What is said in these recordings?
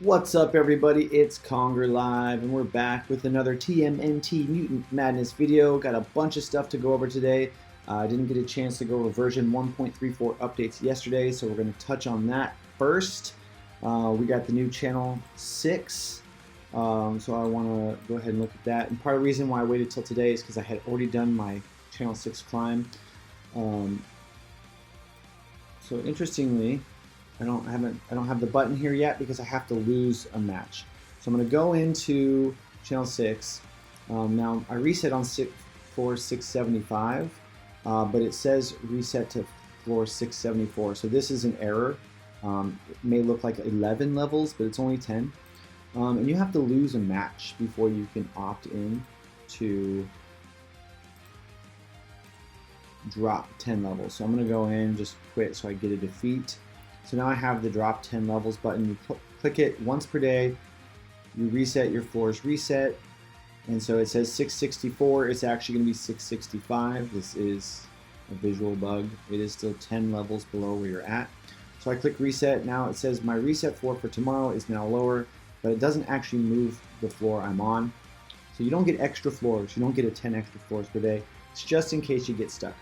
What's up, everybody? It's Conger Live, and we're back with another TMNT Mutant Madness video. Got a bunch of stuff to go over today. I didn't get a chance to go over version 1.34 updates yesterday, so we're going to touch on that first. We got the new channel 6, so I want to go ahead and look at that. And part of the reason why I waited till today is because I had already done my channel 6 climb. So interestingly, I don't have the button here yet because I have to lose a match. So I'm going to go into channel 6. Now I reset on floor 675, but it says reset to floor 674. So this is an error. It may look like 11 levels, but it's only 10. And you have to lose a match before you can opt in to drop 10 levels. So I'm going to go in, just quit so I get a defeat. So now I have the drop 10 levels button. You click it once per day. You reset your floors reset. And so it says 664. It's actually going to be 665. This is a visual bug. It is still 10 levels below where you're at. So I click reset. Now it says my reset floor for tomorrow is now lower, but it doesn't actually move the floor I'm on. So you don't get extra floors. You don't get a 10 extra floors per day. It's just in case you get stuck.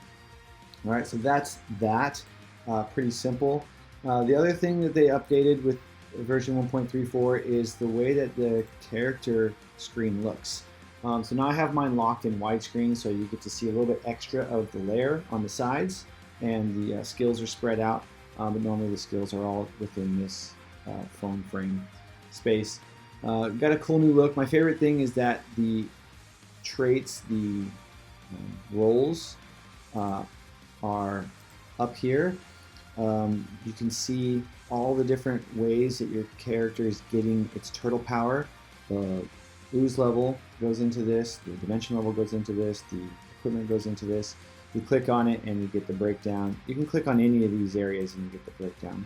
All right, so that's that. Pretty simple. The other thing that they updated with version 1.34 is the way that the character screen looks. So now I have mine locked in widescreen, so you get to see a little bit extra of the layer on the sides, and the skills are spread out, but normally the skills are all within this phone frame space. Got a cool new look. My favorite thing is that the traits, the roles are up here. You can see all the different ways that your character is getting its turtle power. The ooze level goes into this, the dimension level goes into this, the equipment goes into this. You click on it and you get the breakdown. You can click on any of these areas and you get the breakdown.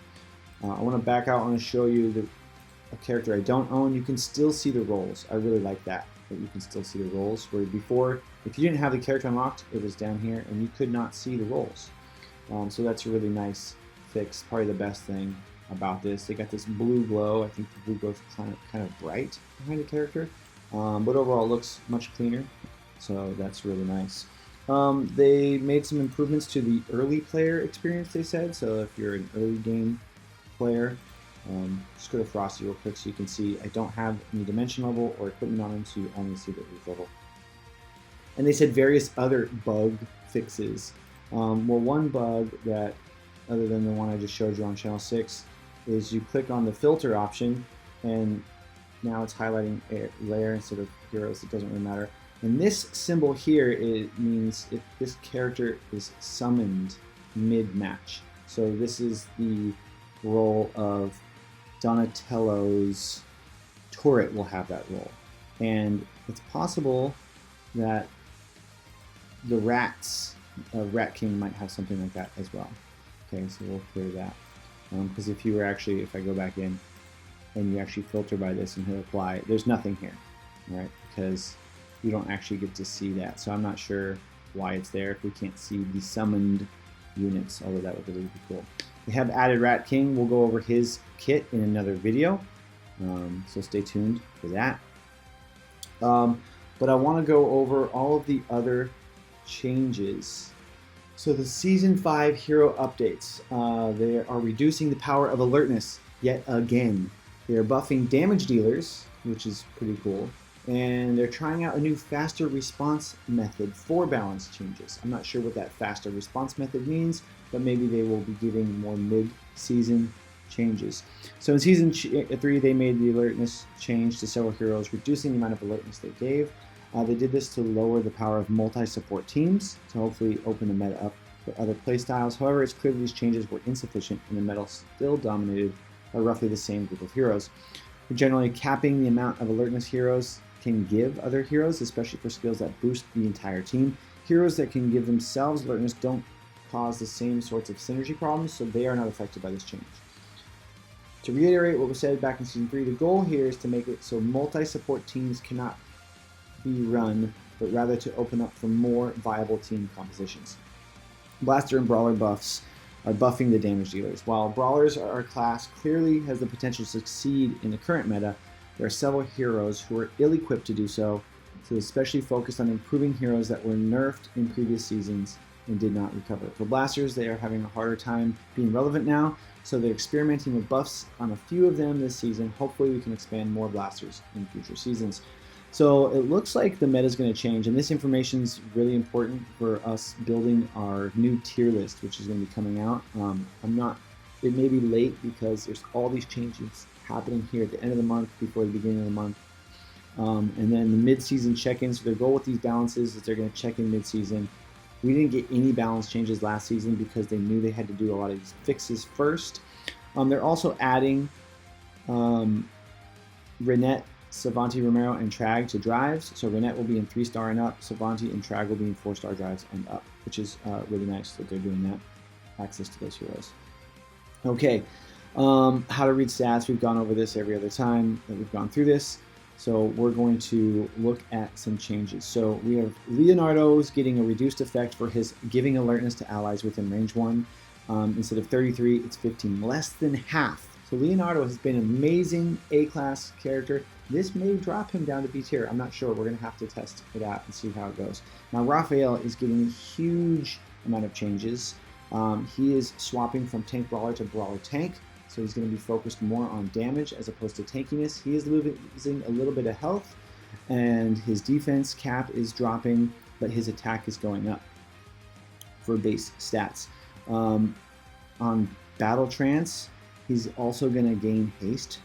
I want to back out. I want to show you a character I don't own. You can still see the roles. I really like that you can still see the roles. Where before, if you didn't have the character unlocked, it was down here and you could not see the roles. So that's a really nice fix. Probably the best thing about this. They got this blue glow. I think the blue glow is kind of bright behind the character, but overall it looks much cleaner. So that's really nice. They made some improvements to the early player experience, they said. So if you're an early game player, just go to Frosty real quick so you can see I don't have any dimension level or equipment on them, so you only see the ooze level. And they said various other bug fixes. Well, one bug that, other than the one I just showed you on channel 6, is you click on the filter option and now it's highlighting a layer instead of heroes. It doesn't really matter. And this symbol here, it means if this character is summoned mid-match. So this is the role of Donatello's turret will have that role. And it's possible that the Rat King might have something like that as well. Okay, so we'll clear that. Because if I go back in and you actually filter by this and hit apply, there's nothing here, right? Because you don't actually get to see that. So I'm not sure why it's there if we can't see the summoned units, although that would really be cool. They have added Rat King. We'll go over his kit in another video, so stay tuned for that. But I want to go over all of the other changes. So the Season 5 hero updates, they are reducing the power of alertness yet again. They are buffing damage dealers, which is pretty cool, and they're trying out a new faster response method for balance changes. I'm not sure what that faster response method means, but maybe they will be giving more mid-season changes. So in Season 3, they made the alertness change to several heroes, reducing the amount of alertness they gave. They did this to lower the power of multi-support teams, to hopefully open the meta up for other playstyles. However, it's clear that these changes were insufficient, and the meta still dominated by roughly the same group of heroes. We're generally capping the amount of alertness heroes can give other heroes, especially for skills that boost the entire team. Heroes that can give themselves alertness don't cause the same sorts of synergy problems, so they are not affected by this change. To reiterate what was said back in Season 3, the goal here is to make it so multi-support teams cannot be run, but rather to open up for more viable team compositions. Blaster and Brawler buffs are buffing the damage dealers. While Brawlers are a class clearly has the potential to succeed in the current meta, there are several heroes who are ill-equipped to do so, so especially focused on improving heroes that were nerfed in previous seasons and did not recover. For Blasters, they are having a harder time being relevant now, so they're experimenting with buffs on a few of them this season. Hopefully we can expand more Blasters in future seasons. So it looks like the meta is going to change, and this information is really important for us building our new tier list, which is going to be coming out. It may be late because there's all these changes happening here at the end of the month before the beginning of the month. And then the mid-season check-ins, so their goal with these balances is they're going to check in mid-season. We didn't get any balance changes last season because they knew they had to do a lot of these fixes first. They're also adding Renette, Savanti, Romero, and Trag to drives. So Renette will be in 3-star and up. Savanti and Trag will be in 4-star drives and up, which is really nice that they're doing that. Access to those heroes. Okay, how to read stats. We've gone over this every other time that we've gone through this. So we're going to look at some changes. So we have Leonardo's getting a reduced effect for his giving alertness to allies within range 1. Instead of 33, it's 15, less than half. So Leonardo has been an amazing A-class character. This may drop him down to B tier. I'm not sure. We're going to have to test it out and see how it goes. Now Raphael is getting a huge amount of changes. He is swapping from Tank Brawler to Brawler Tank. So he's going to be focused more on damage as opposed to tankiness. He is losing a little bit of health, and his defense cap is dropping, but his attack is going up for base stats. On Battle Trance, he's also going to gain haste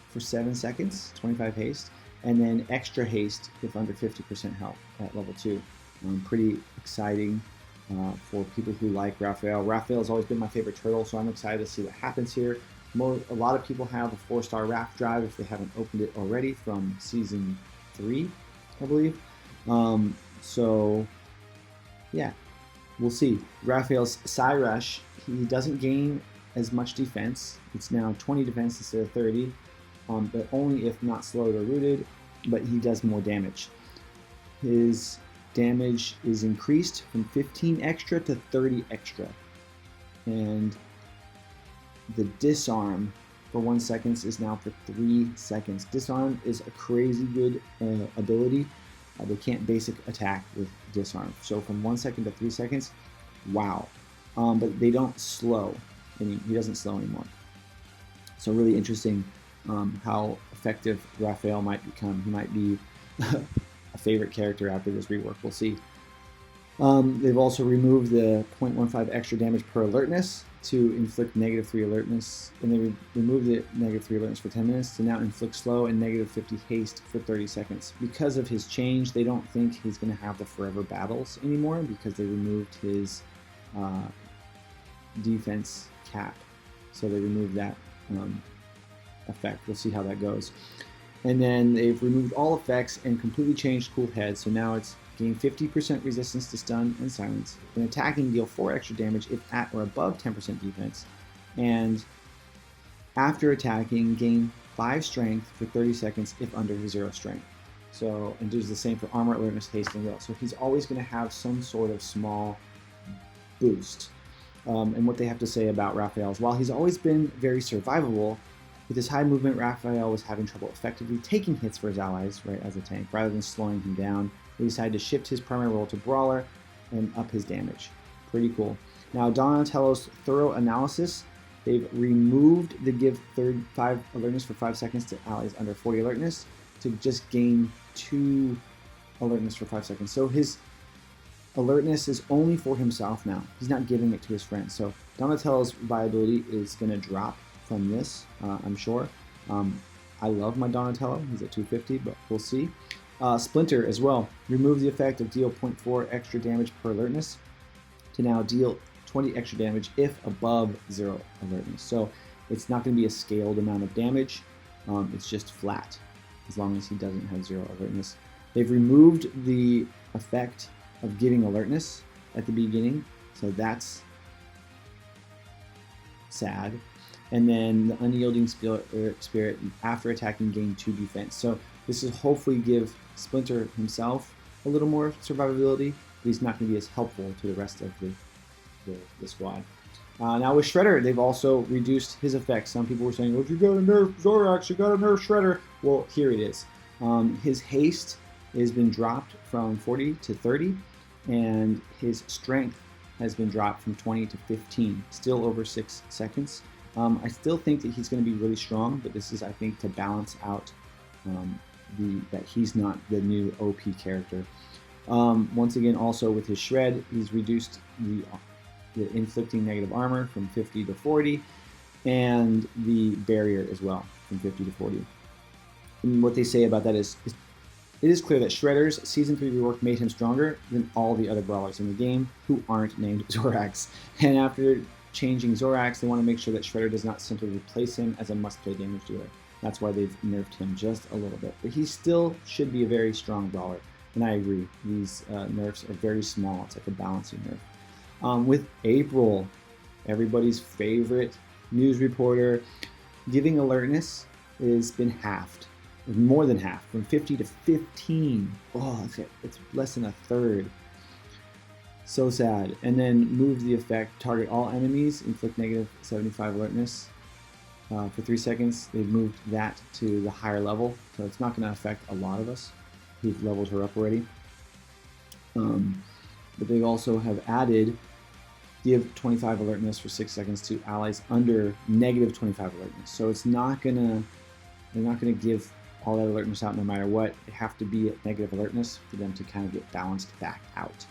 for 7 seconds, 25 haste, and then extra haste if under 50% health at level 2. Pretty exciting for people who like Raphael. Raphael has always been my favorite turtle, so I'm excited to see what happens here. A lot of people have a 4-star Raph drive if they haven't opened it already from Season 3, I believe. So, yeah, we'll see. Raphael's Psy Rush, he doesn't gain as much defense. It's now 20 defense instead of 30, but only if not slowed or rooted, but he does more damage. His damage is increased from 15 extra to 30 extra. And the disarm for 1 second is now for 3 seconds. Disarm is a crazy good ability. They can't basic attack with disarm. So from 1 second to 3 seconds, wow. But they don't slow. He doesn't slow anymore. So really interesting how effective Raphael might become. He might be a favorite character after this rework. We'll see. They've also removed the 0.15 extra damage per alertness to inflict -3 alertness, and they removed the -3 alertness for 10 minutes to now inflict slow and -50 haste for 30 seconds. Because of his change, they don't think he's going to have the forever battles anymore because they removed his defense cap. So they removed that effect. We'll see how that goes. And then they've removed all effects and completely changed Cool Head, so now it's gain 50% resistance to stun and silence. When attacking, deal 4 extra damage if at or above 10% defense. And after attacking, gain 5 strength for 30 seconds if under 0 strength. So, and does the same for armor, alertness, haste, and will. So he's always going to have some sort of small boost. And what they have to say about Raphael is, while he's always been very survivable, with his high movement, Raphael was having trouble effectively taking hits for his allies, right, as a tank, rather than slowing him down. He decided to shift his primary role to Brawler and up his damage. Pretty cool. Now, Donatello's thorough analysis, they've removed the give 5 alertness for 5 seconds to allies under 40 alertness to just gain 2 alertness for 5 seconds. So his alertness is only for himself now. He's not giving it to his friends. So Donatello's viability is going to drop from this, I'm sure. I love my Donatello. He's at 250, but we'll see. Splinter as well. Remove the effect of deal 0.4 extra damage per alertness to now deal 20 extra damage if above 0 alertness. So it's not going to be a scaled amount of damage. It's just flat as long as he doesn't have 0 alertness. They've removed the effect of giving alertness at the beginning, so that's sad. And then the unyielding spirit after attacking gain 2 defense. So this will hopefully give Splinter himself a little more survivability, but he's not going to be as helpful to the rest of the squad. Now with Shredder, they've also reduced his effects. Some people were saying, well, if you gotta nerf Zorax, you gotta nerf Shredder. Well, here it is. His haste has been dropped from 40 to 30, and his strength has been dropped from 20 to 15, still over 6 seconds. I still think that he's going to be really strong, but this is, I think, to balance out that he's not the new OP character. Once again, also with his shred, he's reduced the inflicting negative armor from 50 to 40, and the barrier as well from 50 to 40. And what they say about that is it is clear that Shredder's Season 3 rework made him stronger than all the other brawlers in the game who aren't named Zorax. And after changing Zorax, they want to make sure that Shredder does not simply replace him as a must-play damage dealer. That's why they've nerfed him just a little bit. But he still should be a very strong brawler. And I agree, these nerfs are very small. It's like a balancing nerf. With April, everybody's favorite news reporter, giving alertness has been halved. More than half, from 50 to 15. Oh, it's less than a third. So sad. And then move the effect, target all enemies, inflict negative 75 alertness for 3 seconds. They've moved that to the higher level, so it's not going to affect a lot of us who've leveled her up already. But they also have added give 25 alertness for 6 seconds to allies under negative 25 alertness. So it's not gonna, they're not gonna give all that alertness out no matter what. They have to be at negative alertness for them to kind of get balanced back out.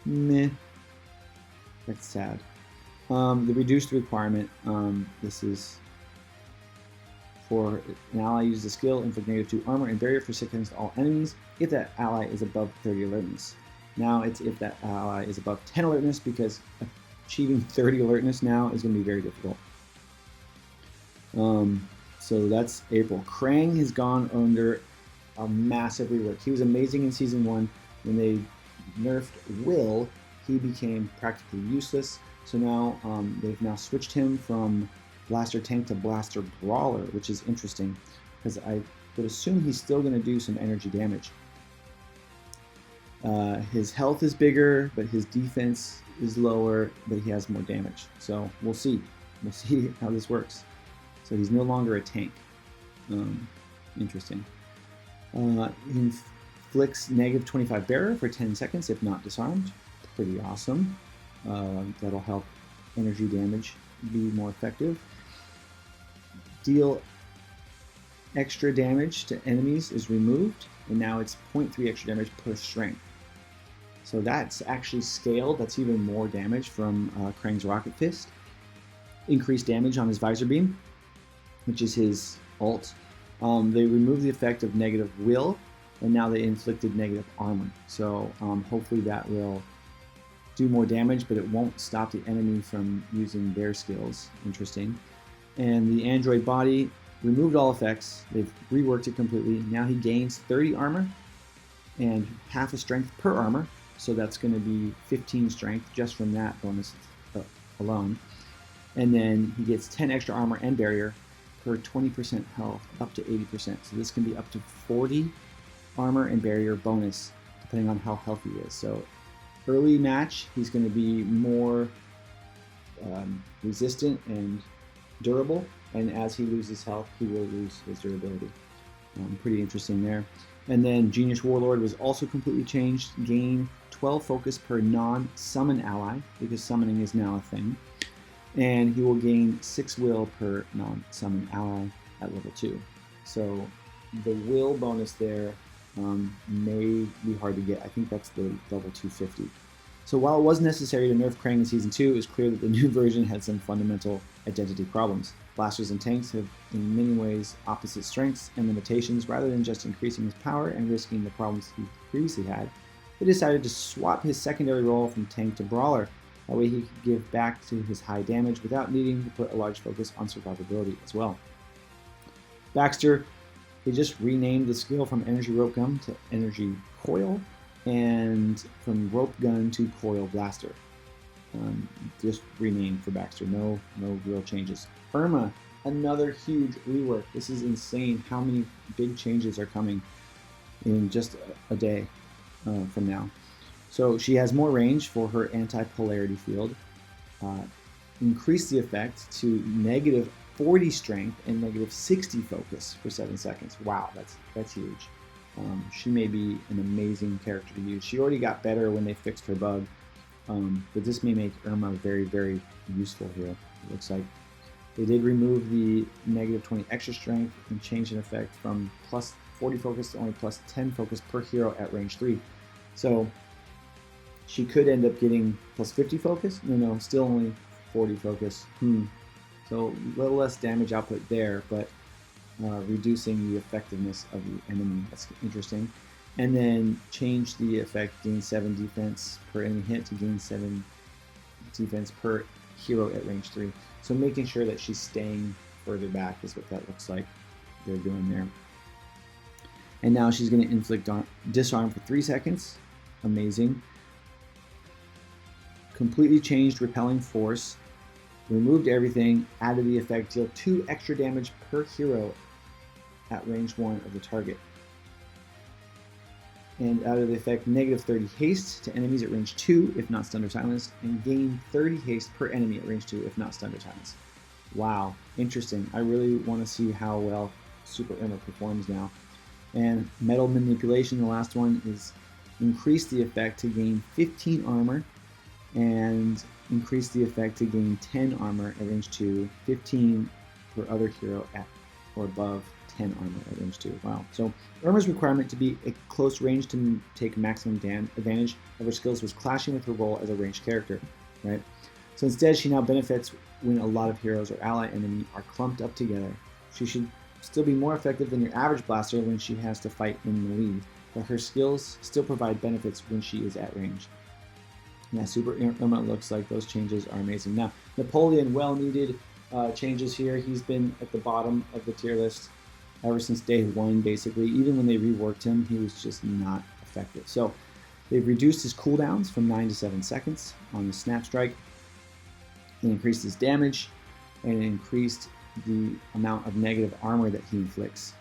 Meh. That's sad. The reduced requirement, this is for an ally uses a skill, inflict negative 2 armor and barrier for 6 seconds to all enemies if that ally is above 30 alertness. Now it's if that ally is above 10 alertness, because achieving 30 alertness now is going to be very difficult. So that's April. Krang has gone under a massive rework. He was amazing in Season 1. When they nerfed Will, he became practically useless. So now they've now switched him from Blaster Tank to Blaster Brawler, which is interesting, because I would assume he's still going to do some energy damage. His health is bigger, but his defense is lower, but he has more damage. So we'll see. We'll see how this works. So he's no longer a tank. Interesting. Inflicts negative 25 barrier for 10 seconds if not disarmed. Pretty awesome. That'll help energy damage be more effective. Deal extra damage to enemies is removed, and now it's 0.3 extra damage per strength. So that's actually scaled. That's even more damage from Krang's Rocket Fist. Increased damage on his Visor Beam, which is his ult. They removed the effect of negative will, and now they inflicted negative armor. So hopefully that will do more damage, but it won't stop the enemy from using their skills. Interesting. And the android body removed all effects. They've reworked it completely. Now he gains 30 armor and half a strength per armor. So that's going to be 15 strength just from that bonus alone. And then he gets 10 extra armor and barrier per 20% health, up to 80%. So this can be up to 40 armor and barrier bonus, depending on how healthy he is. So early match, he's going to be more resistant and durable. And as he loses health, he will lose his durability. Pretty interesting there. And then Genius Warlord was also completely changed. Gain 12 focus per non-summon ally, because summoning is now a thing. And he will gain 6 will per non-summon ally at level 2. So the will bonus there may be hard to get. I think that's the level 250. So while it was necessary to nerf Krang in Season 2, it was clear that the new version had some fundamental identity problems. Blasters and tanks have in many ways opposite strengths and limitations. Rather than just increasing his power and risking the problems he previously had, they decided to swap his secondary role from tank to brawler. That way he could give back to his high damage without needing to put a large focus on survivability as well. Baxter, they just renamed the skill from Energy Rope Gun to Energy Coil, and from Rope Gun to Coil Blaster. Just renamed for Baxter, no real changes. Irma, another huge rework. This is insane how many big changes are coming in just a day from now. So she has more range for her anti-polarity field. Increase the effect to negative 40 strength and negative 60 focus for 7 seconds. Wow, that's huge. She may be an amazing character to use. She already got better when they fixed her bug, but this may make Irma very, very useful here. It looks like they did remove the negative 20 extra strength and change an effect from plus 40 focus to only plus 10 focus per hero at range 3. So she could end up getting plus 50 focus. No, still only 40 focus. So a little less damage output there, but reducing the effectiveness of the enemy. That's interesting. And then change the effect, gain 7 defense per enemy hit to gain 7 defense per hero at range 3. So making sure that she's staying further back is what that looks like they're doing there. And now she's going to inflict disarm for 3 seconds. Amazing. Completely changed repelling force. Removed everything, added the effect, deal 2 extra damage per hero at range 1 of the target. And added the effect, negative 30 haste to enemies at range 2 if not stunned or silenced, and gain 30 haste per enemy at range 2 if not stunned or silenced. Wow, interesting. I really want to see how well Super Irma performs now. And metal manipulation, the last one, is increase the effect to gain 15 armor and increase the effect to gain 10 armor at range 2, 15 per other hero at or above 10 armor at range 2. Wow. So Irma's requirement to be at close range to take maximum advantage of her skills was clashing with her role as a ranged character, right? So instead, she now benefits when a lot of heroes or ally enemy are clumped up together. She should still be more effective than your average blaster when she has to fight in the lead, but her skills still provide benefits when she is at range. Yeah, Super Irma looks like those changes are amazing. Now, Napoleon, well-needed changes here. He's been at the bottom of the tier list ever since day 1, basically. Even when they reworked him, he was just not effective. So they've reduced his cooldowns from 9 to 7 seconds on the Snap Strike, and increased his damage, and increased the amount of negative armor that he inflicts.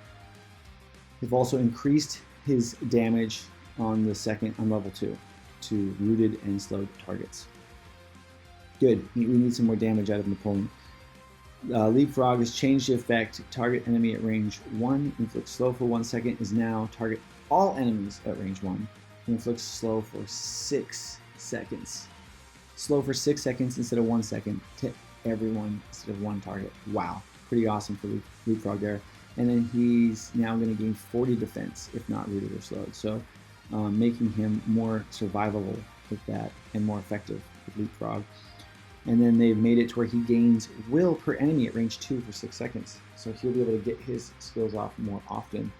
They've also increased his damage on level 2 to rooted and slowed targets. Good. We need some more damage out of Napoleon. Leapfrog has changed the effect. Target enemy at range 1 inflicts slow for 1 second is now target all enemies at range 1. Inflicts slow for 6 seconds. Slow for 6 seconds instead of 1 second to everyone instead of one target. Wow. Pretty awesome for Leapfrog there. And then he's now going to gain 40 defense if not rooted or slowed. So making him more survivable with that and more effective with Leapfrog. And then they've made it to where he gains will per enemy at range 2 for 6 seconds. So he'll be able to get his skills off more often.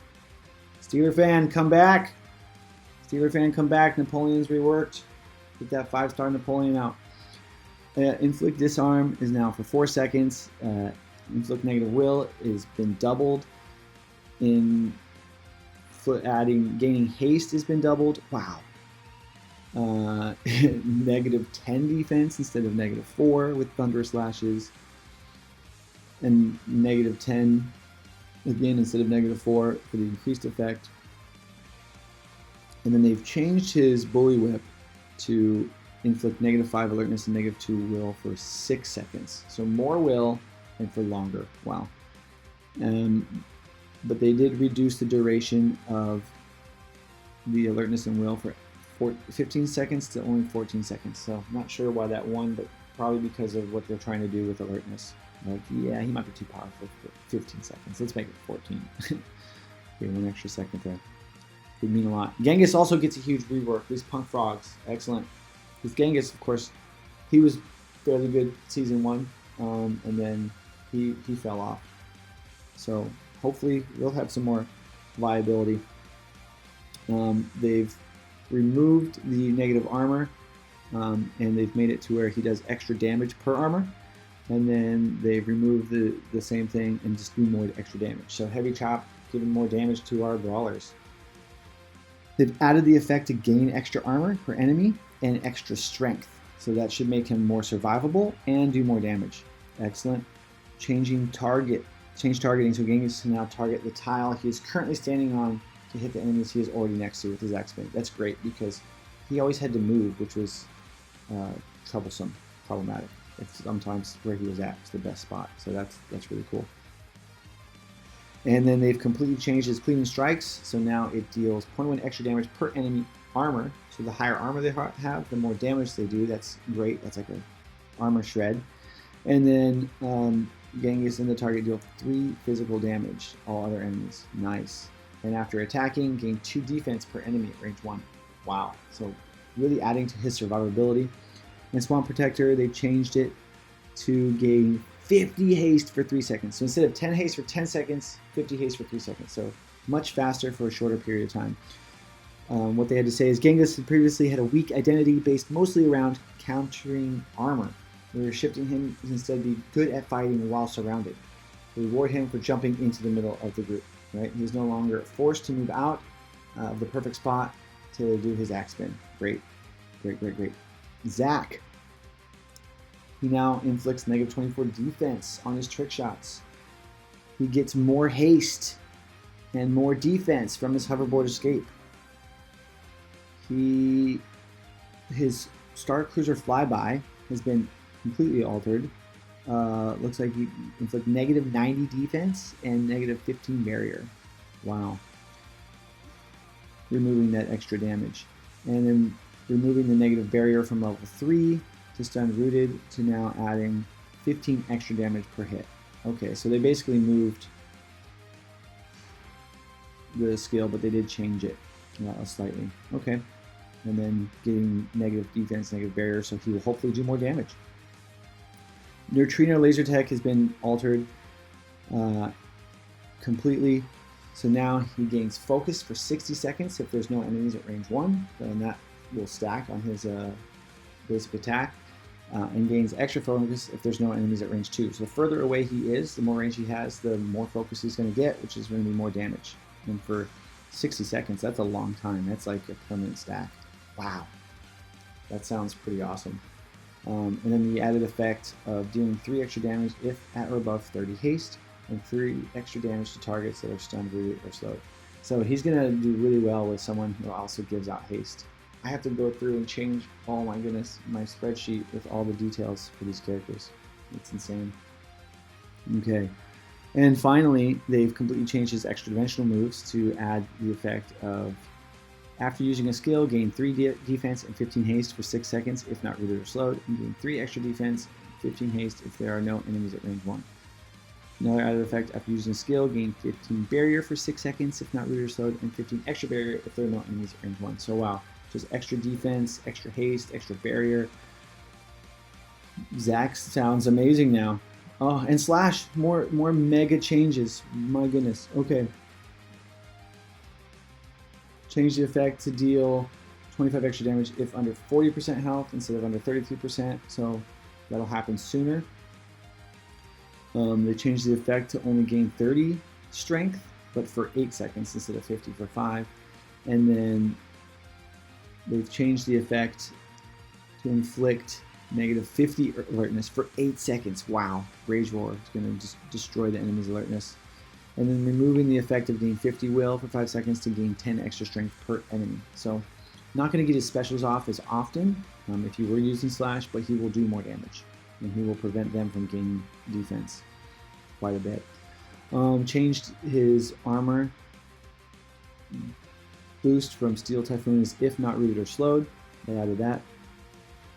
Steeler fan, come back! Steeler fan, come back. Napoleon's reworked. Get that 5-star Napoleon out. Inflict disarm is now for 4 seconds. Inflict negative will has been doubled. Gaining haste has been doubled. Wow. Negative 10 defense instead of negative 4 with thunderous lashes, and negative 10 again instead of negative 4 for the increased effect. And then they've changed his bully whip to inflict negative 5 alertness and negative 2 will for 6 seconds. So more will and for longer. Wow. But they did reduce the duration of the alertness and will for 15 seconds to only 14 seconds. So I'm not sure why that won, but probably because of what they're trying to do with alertness. Like, yeah, he might be too powerful for 15 seconds. Let's make it 14. Okay, 1 extra second there. Would mean a lot. Genghis also gets a huge rework. These punk frogs, excellent. With Genghis, of course, he was fairly good season 1, and then he fell off. So hopefully we'll have some more viability. They've removed the negative armor, and they've made it to where he does extra damage per armor, and then they've removed the same thing and just demoid extra damage. So heavy chop giving more damage to our brawlers. They've added the effect to gain extra armor per enemy and extra strength, so that should make him more survivable and do more damage. Excellent. Change targeting, so Genghis can now target the tile he is currently standing on to hit the enemies he is already next to with his X-Spin. That's great because he always had to move, which was problematic. It's sometimes where he was at was the best spot, so that's really cool. And then they've completely changed his cleaving strikes, so now it deals 0.1 extra damage per enemy armor. So the higher armor they have, the more damage they do. That's great. That's like an armor shred. And then Genghis and the target deal 3 physical damage, all other enemies. Nice. And after attacking, gain 2 defense per enemy at range 1. Wow. So really adding to his survivability. And Swamp Protector, they changed it to gain 50 haste for 3 seconds. So instead of 10 haste for 10 seconds, 50 haste for 3 seconds. So much faster for a shorter period of time. What they had to say is Genghis had previously had a weak identity based mostly around countering armor. We were shifting him to instead be good at fighting while surrounded. We reward him for jumping into the middle of the group. Right? He's no longer forced to move out of the perfect spot to do his axe spin. Great. Zack. He now inflicts negative 24 defense on his trick shots. He gets more haste and more defense from his hoverboard escape. His Star Cruiser flyby has been completely altered. Looks like he inflicts negative 90 defense and negative 15 barrier. Wow. Removing that extra damage. And then removing the negative barrier from level 3 to stun rooted to now adding 15 extra damage per hit. Okay, so they basically moved the skill, but they did change it slightly. Okay. And then getting negative defense, negative barrier, so he will hopefully do more damage. Neutrino laser tech has been altered completely. So now he gains focus for 60 seconds if there's no enemies at range 1. Then that will stack on his basic attack. And gains extra focus if there's no enemies at range 2. So the further away he is, the more range he has, the more focus he's going to get, which is going to be more damage. And for 60 seconds, that's a long time. That's like a permanent stack. Wow. That sounds pretty awesome. And then the added effect of dealing 3 extra damage if at or above 30 haste, and 3 extra damage to targets that are stunned, rooted, or slowed. So he's going to do really well with someone who also gives out haste. I have to go through and change, oh my goodness, my spreadsheet with all the details for these characters. It's insane. Okay. And finally, they've completely changed his extra dimensional moves to add the effect of after using a skill, gain 3 defense and 15 haste for 6 seconds if not rooted or slowed, and gain 3 extra defense and 15 haste if there are no enemies at range 1. Another added effect after using a skill, gain 15 barrier for 6 seconds if not rooted or slowed, and 15 extra barrier if there are no enemies at range 1. So wow, just extra defense, extra haste, extra barrier. Zack sounds amazing now. Oh, and Slash, more mega changes. My goodness. Okay. Change the effect to deal 25 extra damage if under 40% health instead of under 33%, so that'll happen sooner. They changed the effect to only gain 30 strength, but for 8 seconds instead of 50 for 5. And then they've changed the effect to inflict negative 50 alertness for 8 seconds. Wow, Rage Roar is going to just destroy the enemy's alertness. And then removing the effect of gain 50 will for 5 seconds to gain 10 extra strength per enemy. So not going to get his specials off as often if you were using Slash, but he will do more damage. And he will prevent them from gaining defense quite a bit. Changed his armor boost from Steel Typhoon is if not rooted or slowed. They added that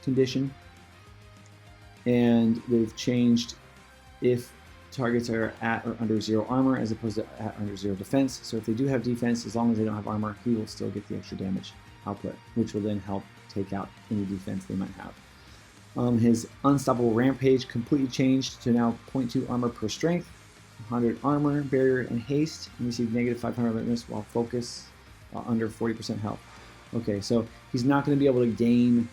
condition. And they've changed if targets are at or under 0 armor as opposed to at or under 0 defense. So if they do have defense, as long as they don't have armor, he will still get the extra damage output, which will then help take out any defense they might have. His Unstoppable Rampage completely changed to now 0.2 armor per strength, 100 armor, barrier, and haste, and receive negative 500 alertness while focus under 40% health. Okay, so he's not going to be able to gain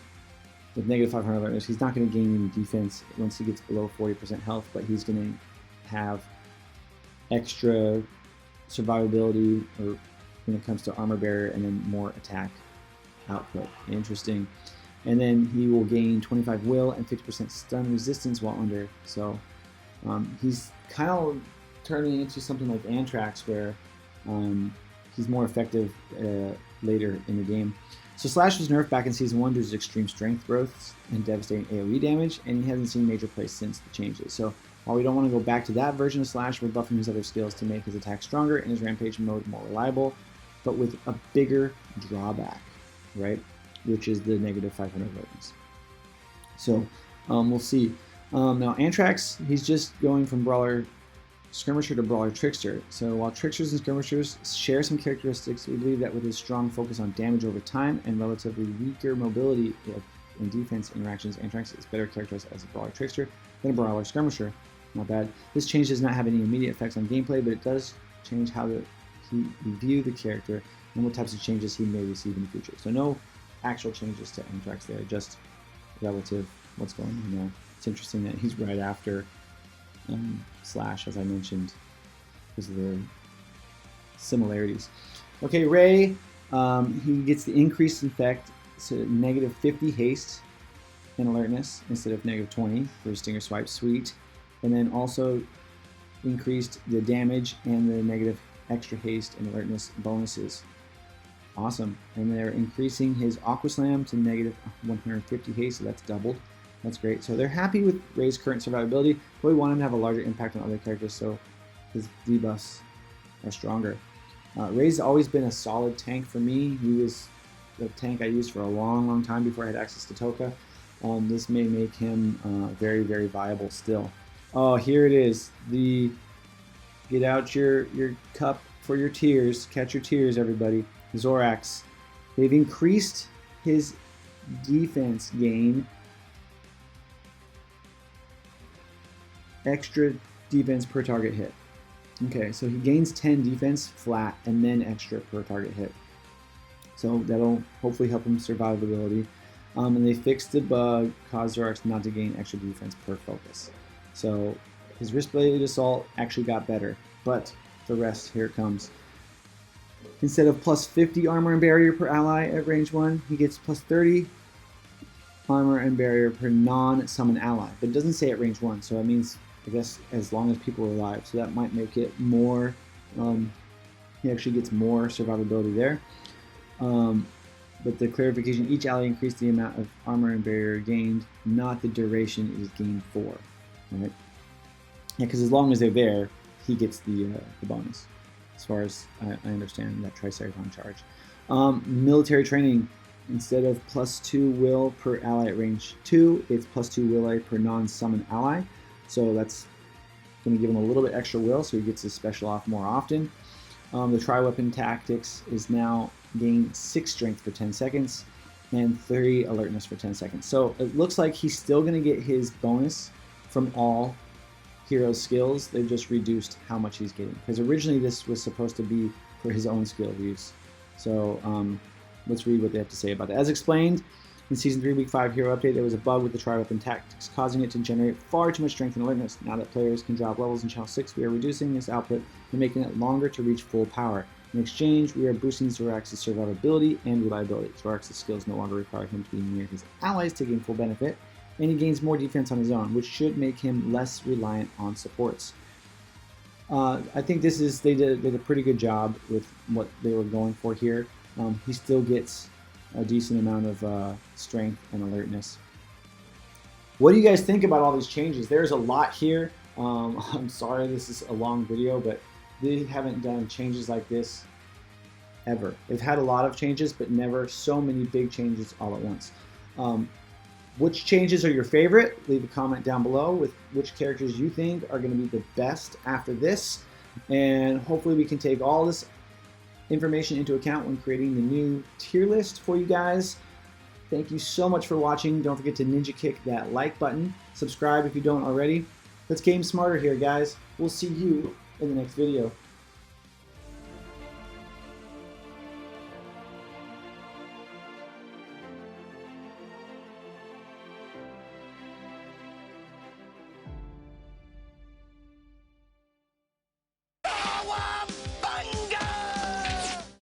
with negative 500 alertness. He's not going to gain any defense once he gets below 40% health, but he's going to have extra survivability or when it comes to armor barrier and then more attack output. Interesting. And then he will gain 25 will and 50% stun resistance while under. So he's kind of turning into something like Antrax where he's more effective later in the game. So Slash was nerfed back in Season 1 due to his extreme strength growth and devastating AoE damage, and he hasn't seen major play since the changes. So while we don't want to go back to that version of Slash, we're buffing his other skills to make his attack stronger and his Rampage mode more reliable, but with a bigger drawback, right? Which is the negative 500 alertness. So we'll see. Now Antrax, he's just going from Brawler Skirmisher to Brawler Trickster. So while Tricksters and Skirmishers share some characteristics, we believe that with his strong focus on damage over time and relatively weaker mobility and defense interactions, Antrax is better characterized as a Brawler Trickster than a Brawler Skirmisher. Not bad. This change does not have any immediate effects on gameplay, but it does change how we view the character and what types of changes he may receive in the future. So no actual changes to Antrax there, just relative what's going on there. It's interesting that he's right after Slash, as I mentioned, because of the similarities. Okay, Ray, he gets the increased effect, so negative 50 haste and alertness instead of negative 20 for his Stinger Swipe, sweet. And then also increased the damage and the negative extra haste and alertness bonuses. Awesome. And they're increasing his Aqua Slam to negative 150 haste, so that's doubled. That's great. So they're happy with Ray's current survivability, but we want him to have a larger impact on other characters so his debuffs are stronger. Ray's always been a solid tank for me. He was the tank I used for a long, long time before I had access to Toka. This may make him very, very viable still. Oh, here it is. Get out your cup for your tears. Catch your tears, everybody. Zorax. They've increased his defense gain. Extra defense per target hit. Okay, so he gains 10 defense flat and then extra per target hit. So that'll hopefully help him survivability. And they fixed the bug, caused Zorax not to gain extra defense per focus. So his wrist-bladed assault actually got better, but the rest, here it comes. Instead of plus 50 armor and barrier per ally at range 1, he gets plus 30 armor and barrier per non-summon ally. But it doesn't say at range 1, so that means, I guess, as long as people are alive. So that might make it more, he actually gets more survivability there. But the clarification, each ally increased the amount of armor and barrier gained, not the duration it is gained for. Right? Yeah, because as long as they're there, he gets the bonus, as far as I understand that Triceratops charge. Military training, instead of plus 2 will per ally at range 2, it's plus 2 will per non-summon ally. So that's going to give him a little bit extra will, so he gets his special off more often. The tri-weapon tactics is now gain 6 strength for 10 seconds and 3 alertness for 10 seconds. So it looks like he's still going to get his bonus from all hero skills. They've just reduced how much he's getting, because originally this was supposed to be for his own skill use. So let's read what they have to say about it. As explained in Season 3, Week 5 Hero Update, there was a bug with the tri-weapon tactics, causing it to generate far too much strength and alertness. Now that players can drop levels in Channel 6, we are reducing this output and making it longer to reach full power. In exchange, we are boosting Zorax's survivability and reliability. Zorax's skills no longer require him to be near his allies to gain full benefit, and he gains more defense on his own, which should make him less reliant on supports. I think they did a pretty good job with what they were going for here. He still gets a decent amount of strength and alertness. What do you guys think about all these changes? There's a lot here. I'm sorry this is a long video, but they haven't done changes like this ever. They've had a lot of changes, but never so many big changes all at once. Which changes are your favorite? Leave a comment down below with which characters you think are going to be the best after this. And hopefully we can take all this information into account when creating the new tier list for you guys. Thank you so much for watching. Don't forget to ninja kick that like button. Subscribe if you don't already. Let's game smarter here, guys. We'll see you in the next video.